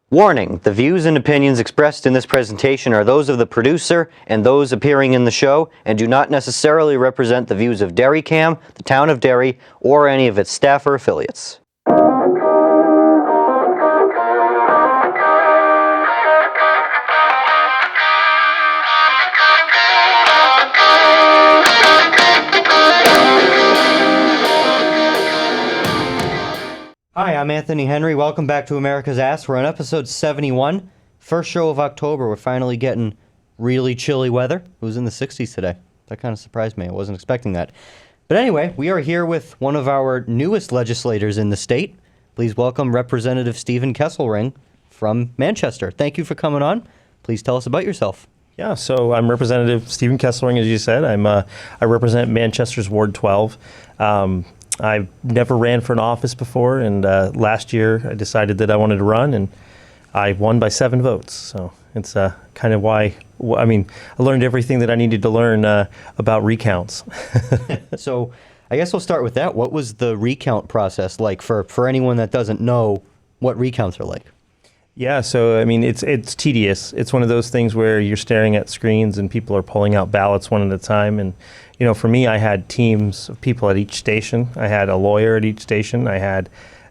Warning, the views and opinions expressed in this presentation are those of the producer and those appearing in the show and do not necessarily represent the views of DerryCam, the town of Derry, or any of its staff or affiliates. Hi, I'm Anthony Henry. Welcome back to America's Ass. We're on episode 71. First show of October. We're finally getting really chilly weather. It was in the 60s today. That kind of surprised me. I wasn't expecting that. But anyway, we are here with one of our newest legislators in the state. Please welcome Representative Stephen Kesselring from Manchester. Thank you for coming on. Please tell us about yourself. Yeah, so I'm Representative Stephen Kesselring, as you said. I represent Manchester's Ward 12. I've never ran for an office before, and last year I decided that I wanted to run, and I won by 7 votes. So it's kind of why, I learned everything that I needed to learn about recounts. So I guess we'll start with that. What was the recount process like for anyone that doesn't know what recounts are like? Yeah, so it's tedious. It's one of those things where you're staring at screens and people are pulling out ballots one at a time. And for me, I had teams of people at each station. I had a lawyer at each station.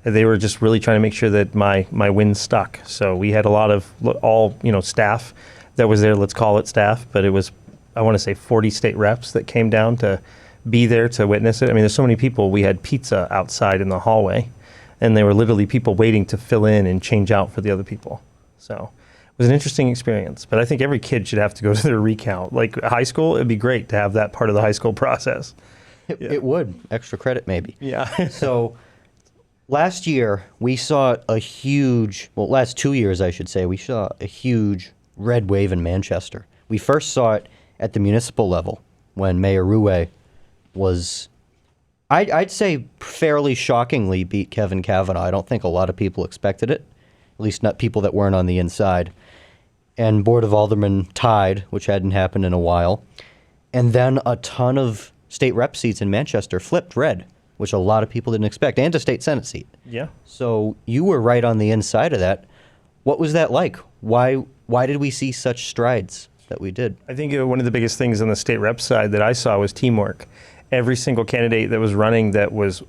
They were just really trying to make sure that my win stuck. So we had a lot of staff that was there. Let's call it staff, but it was, I want to say, 40 state reps that came down to be there to witness it. There's so many people. We had pizza outside in the hallway, and there were literally people waiting to fill in and change out for the other people. So it was an interesting experience, but I think every kid should have to go to their recount. Like high school, it'd be great to have that part of the high school process. It would. Extra credit, maybe. Yeah. So last year, we saw last 2 years, I should say, we saw a huge red wave in Manchester. We first saw it at the municipal level when Mayor Rouet was, I'd say, fairly shockingly beat Kevin Kavanaugh. I don't think a lot of people expected it, at least not people that weren't on the inside. And Board of Aldermen tied, which hadn't happened in a while. And then a ton of state rep seats in Manchester flipped red, which a lot of people didn't expect, and a state Senate seat. Yeah. So you were right on the inside of that. What was that like? Why did we see such strides that we did? I think one of the biggest things on the state rep side that I saw was teamwork. Every single candidate that was running that was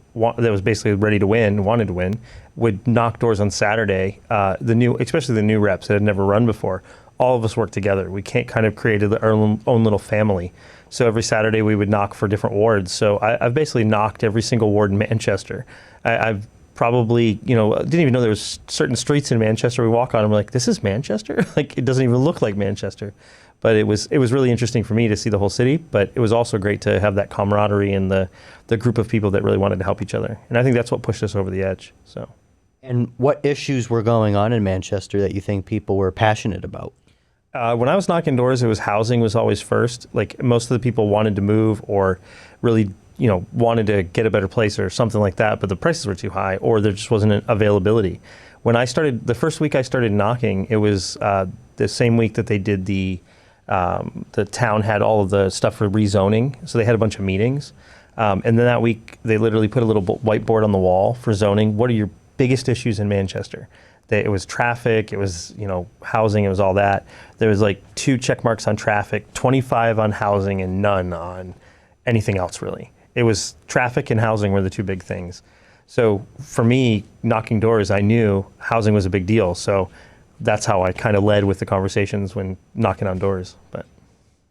basically ready to win, wanted to win, would knock doors on Saturday. Especially the new reps that had never run before. All of us worked together. We kind of created our own little family. So every Saturday we would knock for different wards. So I've basically knocked every single ward in Manchester. I've probably, didn't even know there was certain streets in Manchester we walk on and we're like, this is Manchester? Like, it doesn't even look like Manchester. But it was really interesting for me to see the whole city, but it was also great to have that camaraderie and the group of people that really wanted to help each other. And I think that's what pushed us over the edge. So. And what issues were going on in Manchester that you think people were passionate about? When I was knocking doors, it was housing was always first. Like most of the people wanted to move or really, wanted to get a better place or something like that, but the prices were too high or there just wasn't an availability. When I started, the first week I started knocking, it was the same week that they did the town had all of the stuff for rezoning, so they had a bunch of meetings. And then that week, they literally put a little whiteboard on the wall for zoning. What are your biggest issues in Manchester? It was traffic, it was housing, it was all that. There was like 2 check marks on traffic, 25 on housing, and none on anything else really. It was traffic and housing were the 2 big things. So for me, knocking doors, I knew housing was a big deal. So that's how I kind of led with the conversations when knocking on doors. But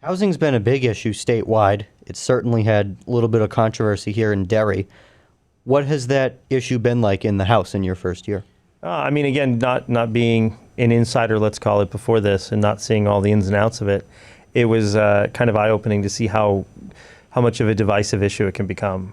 housing's been a big issue statewide. It's certainly had a little bit of controversy here in Derry. What has that issue been like in the House in your first year? Again, not being an insider, let's call it, before this and not seeing all the ins and outs of it, it was kind of eye-opening to see how much of a divisive issue it can become.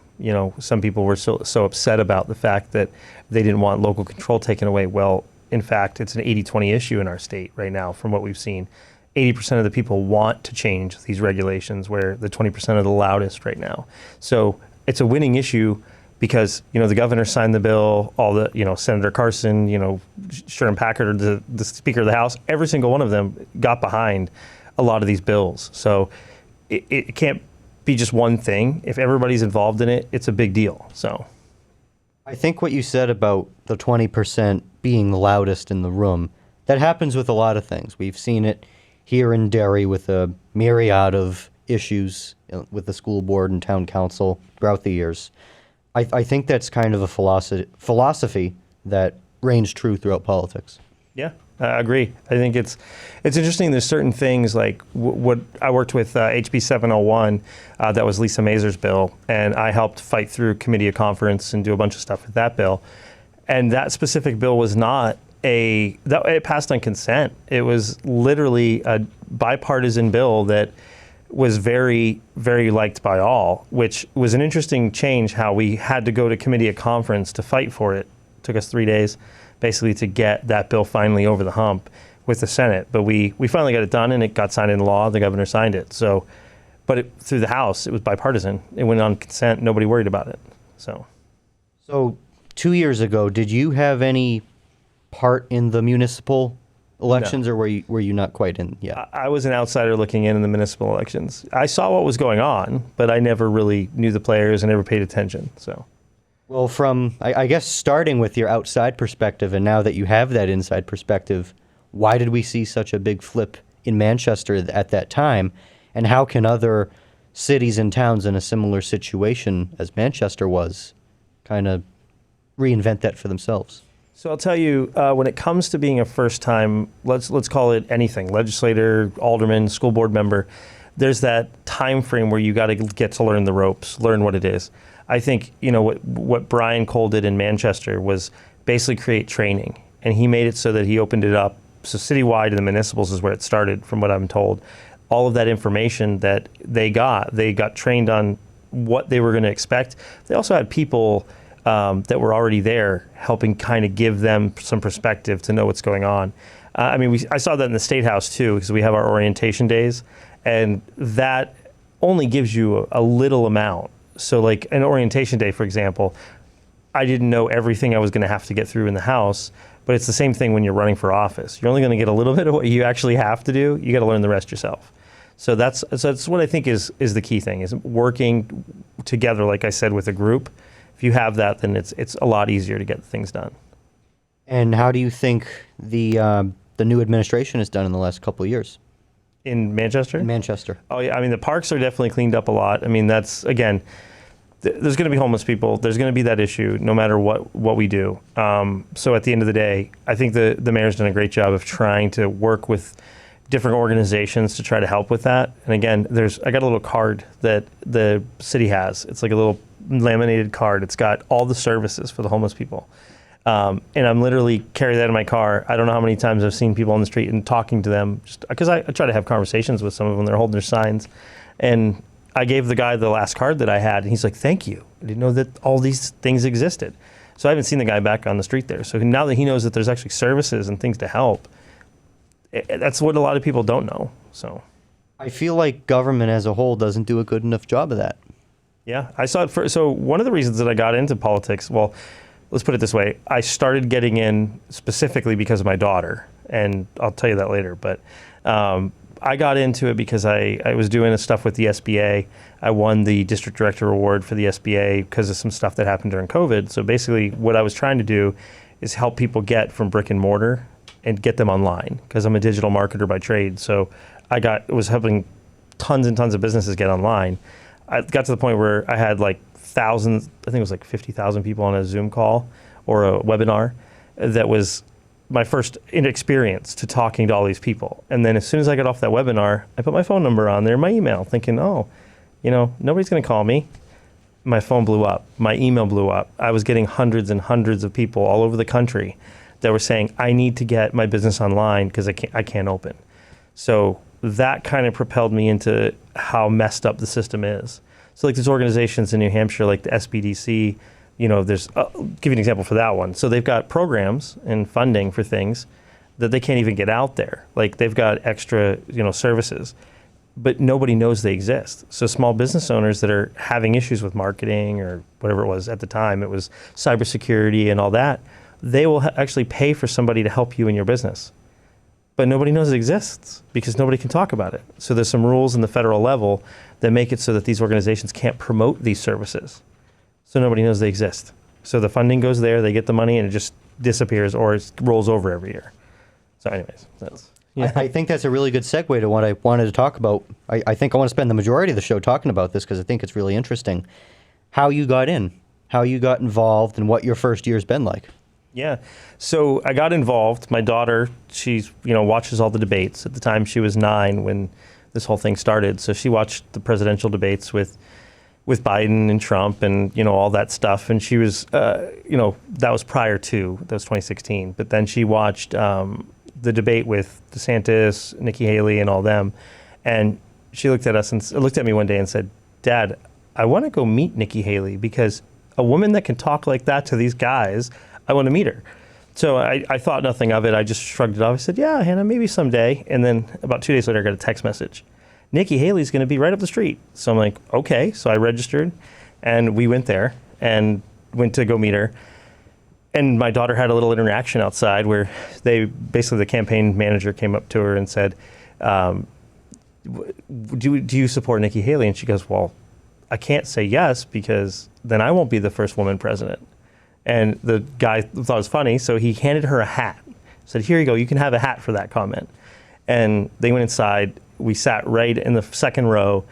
Some people were so upset about the fact that they didn't want local control taken away. Well, in fact, it's an 80-20 issue in our state right now from what we've seen. 80% of the people want to change these regulations where the 20% are the loudest right now. So it's a winning issue because, the governor signed the bill, all the, Senator Carson, Sherman Packard, the Speaker of the House, every single one of them got behind a lot of these bills. So it can't be just one thing. If everybody's involved in it, it's a big deal. So I think what you said about the 20% being the loudest in the room, that happens with a lot of things. We've seen it here in Derry with a myriad of issues with the school board and town council throughout the years. I think that's kind of a philosophy that reigns true throughout politics. Yeah, I agree. I think it's interesting. There's certain things like what I worked with HB 701, that was Lisa Mazur's bill, and I helped fight through committee of conference and do a bunch of stuff with that bill. And that specific bill was not it passed on consent. It was literally a bipartisan bill that was very, very liked by all, which was an interesting change how we had to go to committee of conference to fight for it. Took us 3 days basically to get that bill finally over the hump with the Senate. But we finally got it done and it got signed into law. The governor signed it. So, but through the House, it was bipartisan. It went on consent. Nobody worried about it. So 2 years ago, did you have any part in the municipal elections, No. or were you not quite in yet? I was an outsider looking in the municipal elections. I saw what was going on, but I never really knew the players and never paid attention. So, Well, from, I guess, starting with your outside perspective, and now that you have that inside perspective, why did we see such a big flip in Manchester at that time? And how can other cities and towns in a similar situation as Manchester was kind of reinvent that for themselves? So I'll tell you, when it comes to being a first-time, let's call it anything, legislator, alderman, school board member, there's that time frame where you got to get to learn the ropes, learn what it is. I think what Brian Cole did in Manchester was basically create training, and he made it so that he opened it up. So citywide in the municipals is where it started, from what I'm told. All of that information that they got trained on what they were going to expect. They also had people that were already there helping kind of give them some perspective to know what's going on. I saw that in the State House too, because we have our orientation days, and that only gives you a little amount. So like an orientation day, for example, I didn't know everything I was going to have to get through in the House, but it's the same thing when you're running for office. You're only going to get a little bit of what you actually have to do. You got to learn the rest yourself. So that's what I think is the key thing, is working together, like I said, with a group. If you have that, then it's a lot easier to get things done. And how do you think the new administration has done in the last couple of years? In Manchester? In Manchester. Oh, yeah. I mean, the parks are definitely cleaned up a lot. I mean, that's, again, there's going to be homeless people. There's going to be that issue no matter what we do. So at the end of the day, I think the mayor's done a great job of trying to work with different organizations to try to help with that. And again, I got a little card that the city has. It's like a little laminated card. It's got all the services for the homeless people. And I'm literally carry that in my car. I don't know how many times I've seen people on the street and talking to them, just because I try to have conversations with some of them. They're holding their signs. And I gave the guy the last card that I had, and he's like, "Thank you. I didn't know that all these things existed." So I haven't seen the guy back on the street there. So now that he knows that there's actually services and things to help, that's what a lot of people don't know. So I feel like government as a whole doesn't do a good enough job of that. yeah, I saw it so one of the reasons that I got into politics, well, let's put it this way. I started getting in specifically because of my daughter, and I'll tell you that later. But I got into it because I was doing stuff with the SBA. I won the district director award for the SBA because of some stuff that happened during COVID. So basically what I was trying to do is help people get from brick and mortar and get them online, because I'm a digital marketer by trade. So was helping tons and tons of businesses get online. I got to the point where I had like thousands, I think it was like 50,000 people on a Zoom call or a webinar. That was my first experience to talking to all these people. And then as soon as I got off that webinar, I put my phone number on there, my email, thinking, nobody's going to call me. My phone blew up. My email blew up. I was getting hundreds and hundreds of people all over the country that were saying, I need to get my business online because I can't open. So that kind of propelled me into how messed up the system is. So like there's organizations in New Hampshire, like the SBDC, I'll give you an example for that one. So they've got programs and funding for things that they can't even get out there. Like they've got extra, services, but nobody knows they exist. So small business owners that are having issues with marketing or whatever it was at the time, it was cybersecurity and all that, they will actually pay for somebody to help you in your business. But nobody knows it exists because nobody can talk about it. So there's some rules in the federal level that make it so that these organizations can't promote these services. So nobody knows they exist. So the funding goes there, they get the money, and it just disappears or it rolls over every year. So anyways, that's, I think that's a really good segue to what I wanted to talk about. I think I want to spend the majority of the show talking about this because I think it's really interesting. How you got in, how you got involved, and what your first year's been like. Yeah. So I got involved. My daughter, she's, watches all the debates. At the time, she was 9 when this whole thing started. So she watched the presidential debates with Biden and Trump and, all that stuff. And she was, that was prior to, that was 2016. But then she watched the debate with DeSantis, Nikki Haley, and all them. And she looked at us and looked at me one day and said, "Dad, I want to go meet Nikki Haley because a woman that can talk like that to these guys, I want to meet her." So I thought nothing of it. I just shrugged it off. I said, "Yeah, Hannah, maybe someday." And then about 2 days later, I got a text message. "Nikki Haley's going to be right up the street." So I'm like, okay. So I registered and we went there and went to go meet her. And my daughter had a little interaction outside where the campaign manager came up to her and said, do you support Nikki Haley? And she goes, "Well, I can't say yes because then I won't be the first woman president." And the guy thought it was funny, so he handed her a hat. Said, "Here you go, you can have a hat for that comment." And they went inside. We sat right in the second row,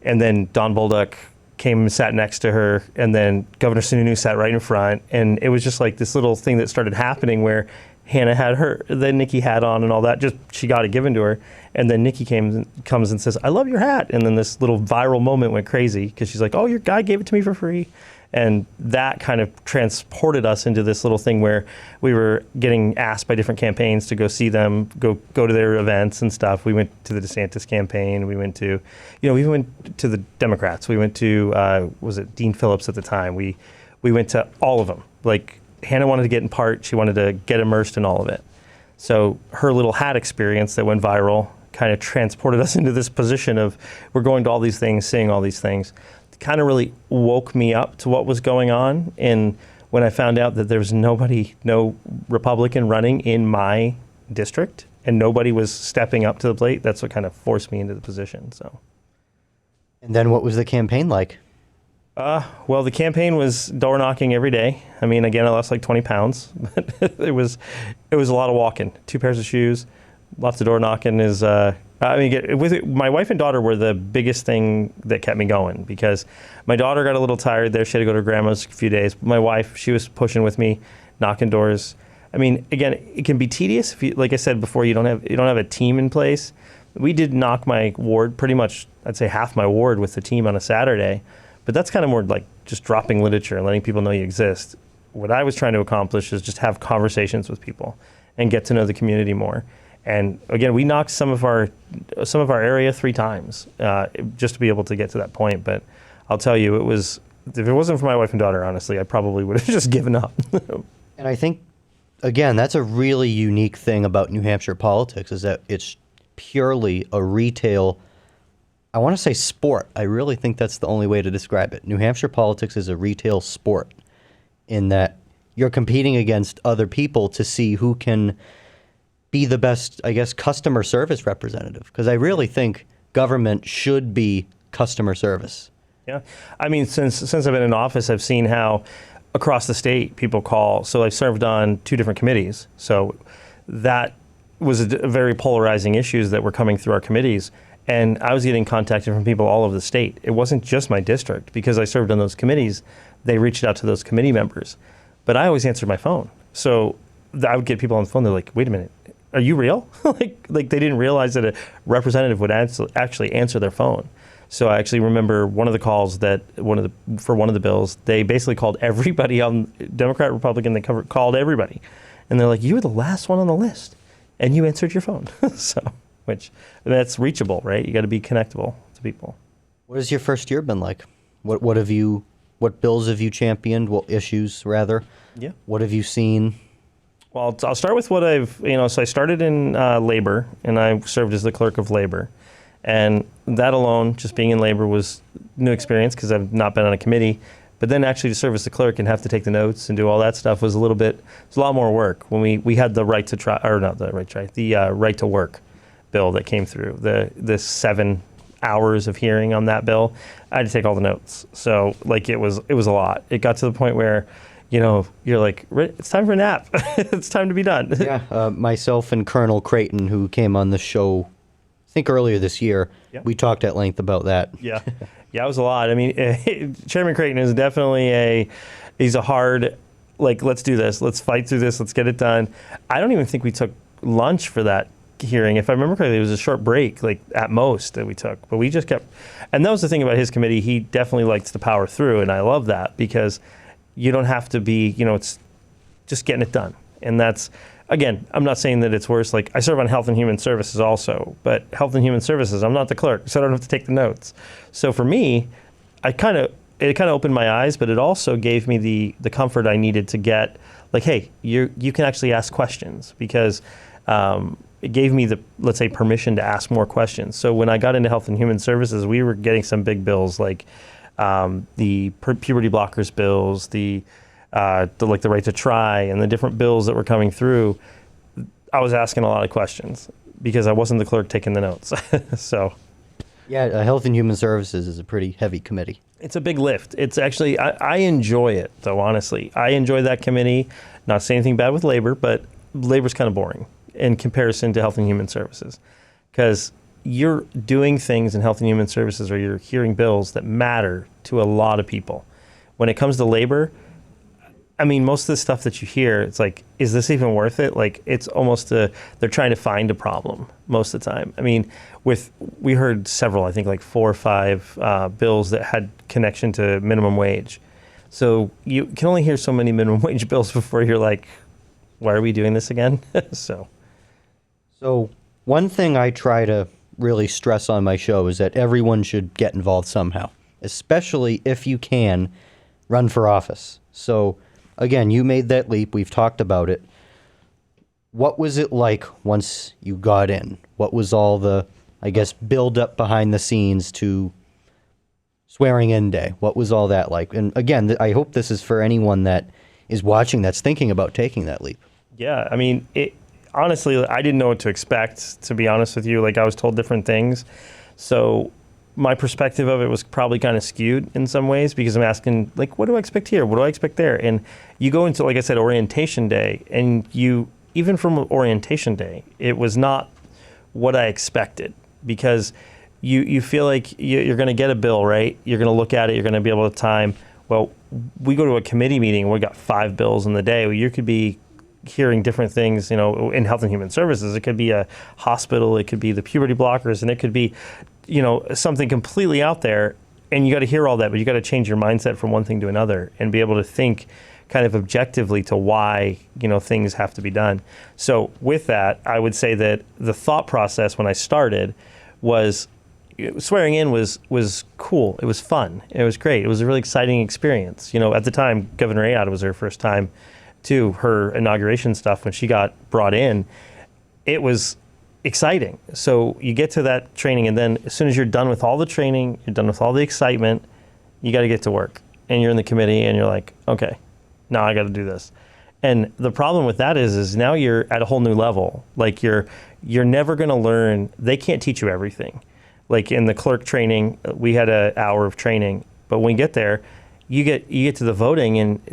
and then Don Bolduc came and sat next to her, and then Governor Sununu sat right in front. And it was just like this little thing that started happening where Hannah had the Nikki hat on and all that. Just she got it given to her, and then Nikki comes and says, "I love your hat." And then this little viral moment went crazy because she's like, "Oh, your guy gave it to me for free." And that kind of transported us into this little thing where we were getting asked by different campaigns to go see them, go to their events and stuff. We went to the DeSantis campaign. We went to, we went to the Democrats. We went to, was it Dean Phillips at the time? We went to all of them. Like Hannah wanted to get in part. She wanted to get immersed in all of it. So her little hat experience that went viral kind of transported us into this position of we're going to all these things, seeing all these things. Kind of really woke me up to what was going on. And when I found out that there was no Republican running in my district and nobody was stepping up to the plate, that's what kind of forced me into the position. So. And then what was the campaign like? Well, the campaign was door knocking every day. I mean, again, I lost like 20 pounds, but it was a lot of walking. 2 pairs of shoes, lots of door knocking is, my wife and daughter were the biggest thing that kept me going because my daughter got a little tired there. She had to go to grandma's a few days. My wife, she was pushing with me, knocking doors. I mean, again, it can be tedious if you, like I said before, you don't have a team in place. We did knock my ward pretty much, I'd say half my ward with the team on a Saturday, but that's kind of more like just dropping literature and letting people know you exist. What I was trying to accomplish is just have conversations with people and get to know the community more. And again, we knocked some of our area 3 times just to be able to get to that point. But I'll tell you, if it wasn't for my wife and daughter, honestly, I probably would have just given up. And I think, again, that's a really unique thing about New Hampshire politics is that it's purely a retail, I want to say sport. I really think that's the only way to describe it. New Hampshire politics is a retail sport in that you're competing against other people to see who can be the best, I guess, customer service representative. Because I really think government should be customer service. Yeah. I mean, since I've been in office, I've seen how across the state people call. So I served on 2 different committees. So that was a very polarizing issues that were coming through our committees. And I was getting contacted from people all over the state. It wasn't just my district. Because I served on those committees, they reached out to those committee members. But I always answered my phone. So I would get people on the phone. They're like, "Wait a minute. Are you real?" like they didn't realize that a representative would actually answer their phone. So I actually remember one of the calls that for one of the bills, they basically called everybody on Democrat, Republican. They called everybody, and they're like, "You were the last one on the list, and you answered your phone." So, that's reachable, right? You got to be connectable to people. What has your first year been like? What bills have you championed? What issues, rather? Yeah. What have you seen? Well, I'll start with what so I started in labor, and I served as the clerk of labor. And that alone, just being in labor, was new experience because I've not been on a committee. But then actually to serve as the clerk and have to take the notes and do all that stuff was a lot more work. When we had the right to work bill that came through, the 7 hours of hearing on that bill, I had to take all the notes. So it was a lot. It got to the point where you're like, it's time for a nap. It's time to be done. Yeah, myself and Colonel Creighton, who came on the show, I think earlier this year, Yep. we talked at length about that. Yeah. Yeah, it was a lot. I mean, Chairman Creighton is definitely he's a hard, like, let's do this. Let's fight through this. Let's get it done. I don't even think we took lunch for that hearing. If I remember correctly, it was a short break, like at most, that we took. But we just kept, and that was the thing about his committee. He definitely likes to power through, and I love that because you don't have to be, it's just getting it done. And that's, again, I'm not saying that it's worse. Like, I serve on Health and Human Services also, but Health and Human Services, I'm not the clerk, so I don't have to take the notes. So for me, it kind of opened my eyes, but it also gave me the comfort I needed to get, like, hey, you can actually ask questions, because it gave me the, let's say, permission to ask more questions. So when I got into Health and Human Services, we were getting some big bills, like the puberty blockers bills, the right to try, and the different bills that were coming through. I was asking a lot of questions because I wasn't the clerk taking the notes. So Yeah, Health and Human Services is a pretty heavy committee. it's a big lift. It's actually, I enjoy it, though, honestly. I enjoy that committee. Not saying anything bad with labor, but labor's kind of boring in comparison to Health and Human Services, because you're doing things in Health and Human Services, or you're hearing bills that matter to a lot of people. When it comes to labor, I mean, most of the stuff that you hear, it's like, is this even worth it? Like, it's almost they're trying to find a problem most of the time. I mean, we heard several, I think like 4 or 5 bills that had connection to minimum wage. So you can only hear so many minimum wage bills before you're like, why are we doing this again? So one thing I try to really stress on my show is that everyone should get involved somehow, especially if you can run for office. So again, you made that leap. We've talked about it. What was it like once you got in? What was all the, I guess, build up behind the scenes to swearing in day? What was all that like? And again, I hope this is for anyone that is watching that's thinking about taking that leap. Yeah, I mean, honestly, I didn't know what to expect, to be honest with you. Like, I was told different things. So my perspective of it was probably kind of skewed in some ways, because I'm asking, like, what do I expect here? What do I expect there? And you go into, like I said, orientation day, and even from orientation day, it was not what I expected, because you feel like you're going to get a bill, right? You're going to look at it, you're going to be able to time. Well, we go to a committee meeting, and we got 5 bills in the day. Well, you could be hearing different things, in Health and Human Services. It could be a hospital, it could be the puberty blockers, and it could be, something completely out there. And you got to hear all that, but you got to change your mindset from one thing to another and be able to think kind of objectively to why, things have to be done. So with that, I would say that the thought process when I started was, swearing in was cool. It was fun. It was great. It was a really exciting experience. At the time, Governor Ayotte was her first time to her inauguration stuff when she got brought in. It was exciting. So you get to that training, and then as soon as you're done with all the training, you're done with all the excitement, you got to get to work. And you're in the committee, and you're like, okay, now I got to do this. And the problem with that is now you're at a whole new level. Like, you're never going to learn. They can't teach you everything. Like in the clerk training, we had an hour of training, but when you get there, you get to the voting, and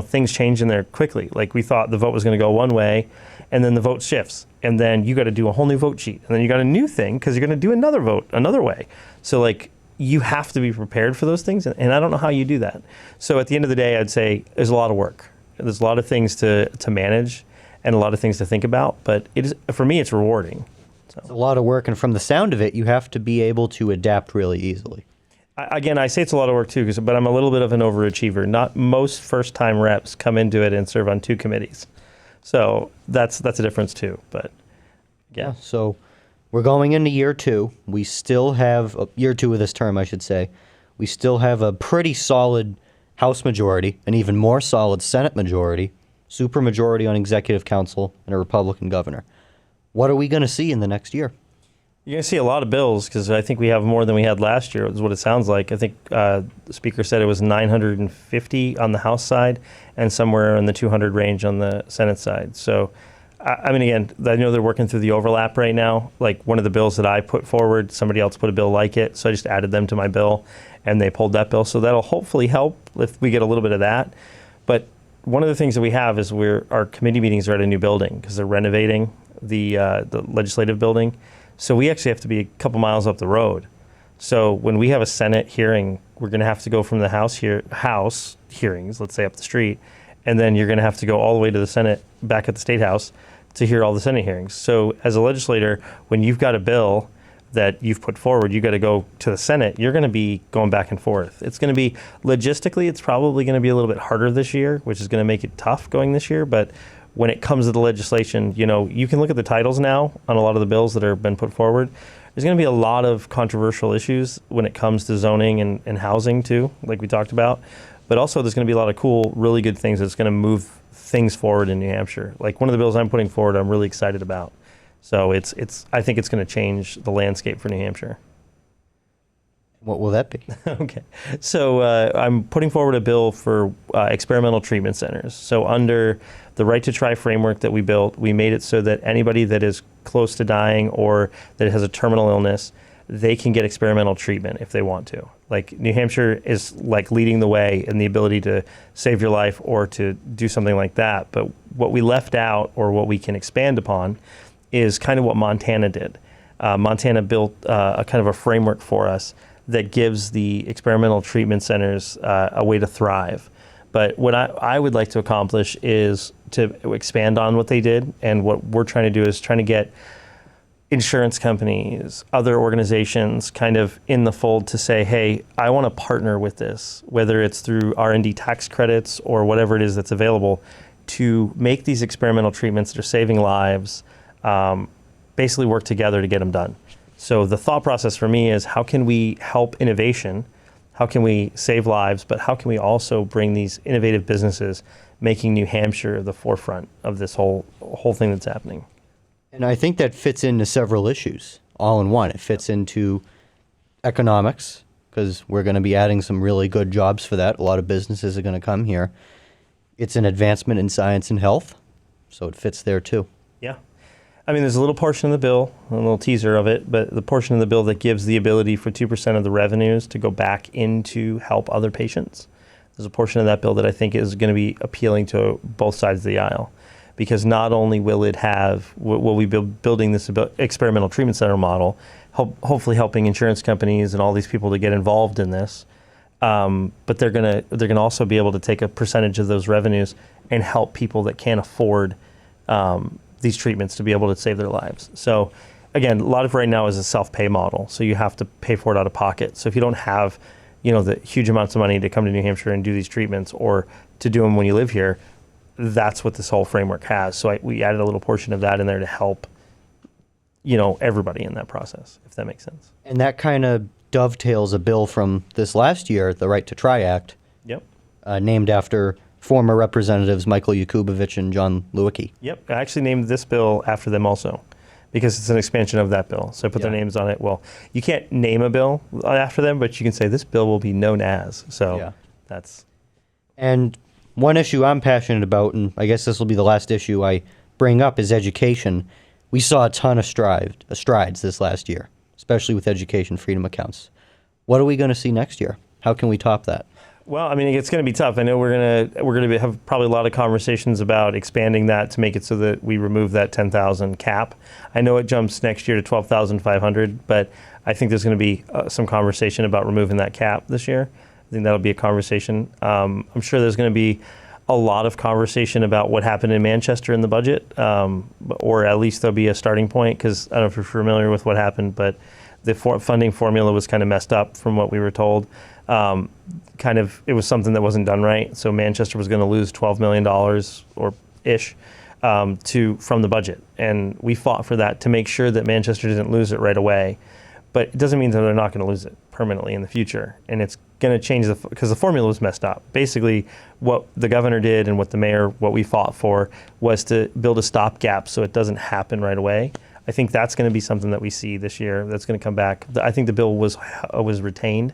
things change in there quickly. Like, we thought the vote was going to go one way, and then the vote shifts, and then you got to do a whole new vote sheet, and then you got a new thing because you're going to do another vote another way. So like, you have to be prepared for those things, and I don't know how you do that. So at the end of the day, I'd say there's a lot of work. There's a lot of things to manage, and a lot of things to think about. But for me, it's rewarding. So. It's a lot of work, and from the sound of it, you have to be able to adapt really easily. Again, I say it's a lot of work too, but I'm a little bit of an overachiever. Not most first-time reps come into it and serve on 2 committees. So that's a difference too. But yeah. So we're going into year 2. We still have year 2 of this term, I should say. We still have a pretty solid House majority, an even more solid Senate majority, supermajority on Executive Council, and a Republican governor. What are we going to see in the next year? You're going to see a lot of bills, because I think we have more than we had last year, is what it sounds like. I think the Speaker said it was 950 on the House side and somewhere in the 200 range on the Senate side. So, I mean, again, I know they're working through the overlap right now. Like, one of the bills that I put forward, somebody else put a bill like it, so I just added them to my bill, and they pulled that bill. So that'll hopefully help if we get a little bit of that. But one of the things that we have is our committee meetings are at a new building because they're renovating the legislative building. So we actually have to be a couple miles up the road. So when we have a Senate hearing, we're going to have to go from the House hearings, let's say up the street, and then you're going to have to go all the way to the Senate back at the State House to hear all the Senate hearings. So as a legislator, when you've got a bill that you've put forward, you got to go to the Senate, you're going to be going back and forth. It's going to be, logistically, it's probably going to be a little bit harder this year, which is going to make it tough going this year. But when it comes to the legislation, you can look at the titles now on a lot of the bills that have been put forward. There's going to be a lot of controversial issues when it comes to zoning and housing too, like we talked about. But also there's going to be a lot of cool, really good things that's going to move things forward in New Hampshire. Like one of the bills I'm putting forward, I'm really excited about. So I think it's going to change the landscape for New Hampshire. What will that be? Okay. So I'm putting forward a bill for experimental treatment centers. So under the Right to Try framework that we built, we made it so that anybody that is close to dying or that has a terminal illness, they can get experimental treatment if they want to. Like New Hampshire is like leading the way in the ability to save your life or to do something like that. But what we left out or what we can expand upon is kind of what Montana did. Montana built a kind of a framework for us that gives the experimental treatment centers a way to thrive. But what I would like to accomplish is to expand on what they did, and what we're trying to do is trying to get insurance companies, other organizations kind of in the fold to say, hey, I want to partner with this, whether it's through R&D tax credits or whatever it is that's available, to make these experimental treatments that are saving lives, basically work together to get them done. So the thought process for me is, how can we help innovation? How can we save lives? But how can we also bring these innovative businesses, making New Hampshire the forefront of this whole thing that's happening? And I think that fits into several issues all in one. It fits into economics, because we're going to be adding some really good jobs for that. A lot of businesses are going to come here. It's an advancement in science and health, so it fits there too. Yeah. I mean, there's a little portion of the bill, a little teaser of it, but the portion of the bill that gives the ability for 2% of the revenues to go back into help other patients. There's a portion of that bill that I think is going to be appealing to both sides of the aisle, because not only will it have, will we be building this experimental treatment center model, hopefully helping insurance companies and all these people to get involved in this, but they're gonna also be able to take a percentage of those revenues and help people that can't afford these treatments to be able to save their lives. So again, a lot of right now is a self-pay model. So you have to pay for it out of pocket. So if you don't have, the huge amounts of money to come to New Hampshire and do these treatments, or to do them when you live here, that's what this whole framework has. So we added a little portion of that in there to help, everybody in that process, if that makes sense. And that kind of dovetails a bill from this last year, the Right to Try Act, Yep. Named after former Representatives Michael Yakubovich and John Lewicki. Yep. I actually named this bill after them also, because it's an expansion of that bill. So I put their names on it. Well, you can't name a bill after them, but you can say this bill will be known as. So that's. And one issue I'm passionate about, and I guess this will be the last issue I bring up, is education. We saw a ton of strides this last year, especially with education freedom accounts. What are we going to see next year? How can we top that? Well, I mean, it's going to be tough. I know we're going to have probably a lot of conversations about expanding that to make it so that we remove that 10,000 cap. I know it jumps next year to 12,500, but I think there's going to be some conversation about removing that cap this year. I think that'll be a conversation. I'm sure there's going to be a lot of conversation about what happened in Manchester in the budget, or at least there'll be a starting point, because I don't know if you're familiar with what happened, but the funding formula was kind of messed up from what we were told. It was something that wasn't done right. So Manchester was going to lose $12 million or ish from the budget. And we fought for that to make sure that Manchester didn't lose it right away. But it doesn't mean that they're not going to lose it permanently in the future. And it's going to change because the formula was messed up. Basically, what the governor did and what the mayor, what we fought for, was to build a stopgap so it doesn't happen right away. I think that's going to be something that we see this year. That's going to come back. I think the bill was retained.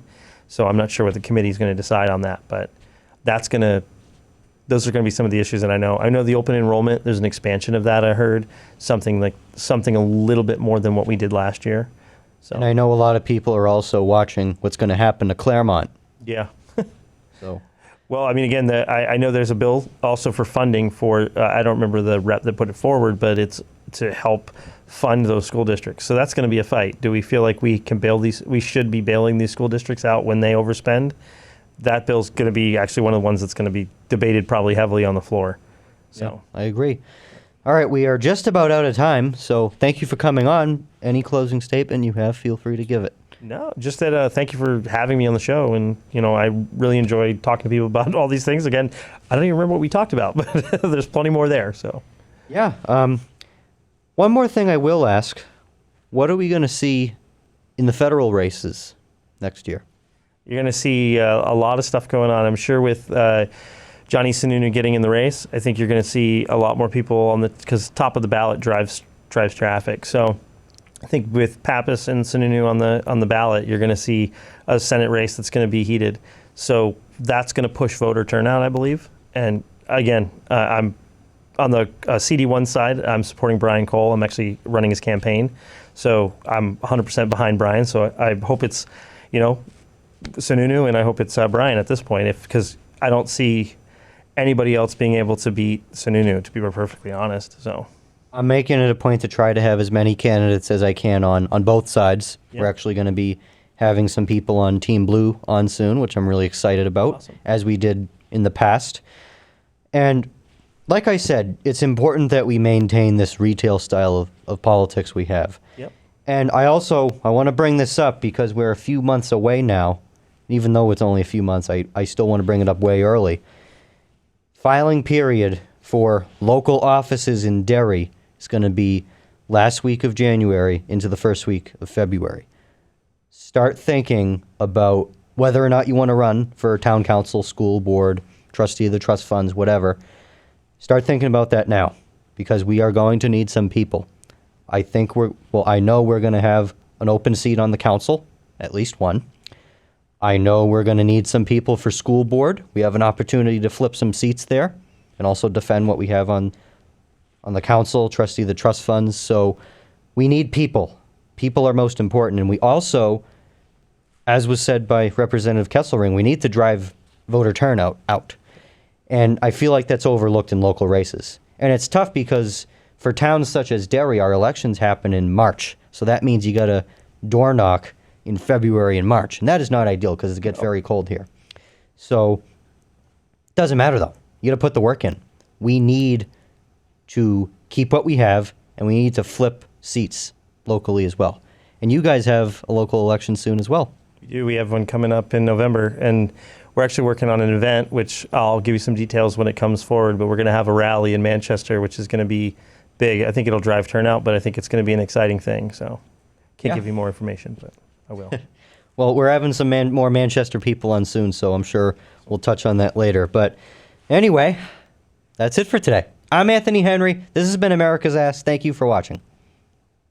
So I'm not sure what the committee is going to decide on that, but those are going to be some of the issues that I know. I know the open enrollment, there's an expansion of that, I heard. Something a little bit more than what we did last year. So. And I know a lot of people are also watching what's going to happen to Claremont. Yeah. So Well, I mean, again, I know there's a bill also for funding for, I don't remember the rep that put it forward, but it's to help fund those school districts. So that's going to be a fight. Do we feel like we can bail these, we should be bailing these school districts out when they overspend? That bill's going to be actually one of the ones that's going to be debated probably heavily on the floor. So I agree. All right, we are just about out of time, so thank you for coming on. Any closing statement you have, feel free to give it. no, just that thank you for having me on the show. And, I really enjoyed talking to people about all these things. Again, I don't even remember what we talked about, but there's plenty more there. So Yeah. One more thing I will ask. What are we going to see in the federal races next year? you're going to see a lot of stuff going on. I'm sure with Johnny Sununu getting in the race, I think you're going to see a lot more people on because top of the ballot drives traffic. So I think with Pappas and Sununu on the ballot, you're going to see a Senate race that's going to be heated. So that's going to push voter turnout, I believe. And again, I'm on the CD1 side. I'm supporting Brian Cole. I'm actually running his campaign, so I'm 100% behind Brian. So I hope it's, Sununu, and I hope it's Brian at this point, because I don't see anybody else being able to beat Sununu, to be perfectly honest. So I'm making it a point to try to have as many candidates as I can on both sides. Yeah. We're actually going to be having some people on Team Blue on soon, which I'm really excited about, Awesome. as we did in the past. And like I said, it's important that we maintain this retail style of politics we have. Yep. And I want to bring this up because we're a few months away now. Even though it's only a few months, I still want to bring it up way early. Filing period for local offices in Derry is going to be last week of January into the first week of February. Start thinking about whether or not you want to run for town council, school board, trustee of the trust funds, whatever. Start thinking about that now, because we are going to need some people. I know we're going to have an open seat on the council, at least one. I know we're going to need some people for school board. We have an opportunity to flip some seats there and also defend what we have on the council, trustee of the trust funds. So we need people. People are most important. And we also, as was said by Representative Kesselring, we need to drive voter turnout out. And I feel like that's overlooked in local races. And it's tough because for towns such as Derry, our elections happen in March. So that means you got to door knock in February and March. And that is not ideal because it gets very cold here. So it doesn't matter though. You got to put the work in. We need to keep what we have, and we need to flip seats locally as well. And you guys have a local election soon as well. We do. We have one coming up in November, and we're actually working on an event, which I'll give you some details when it comes forward, but we're going to have a rally in Manchester, which is going to be big. I think it'll drive turnout, but I think it's going to be an exciting thing. So can't give you more information, but I will. Well, we're having some more Manchester people on soon, so I'm sure we'll touch on that later. But anyway, that's it for today. I'm Anthony Henry. This has been America's Ass. Thank you for watching.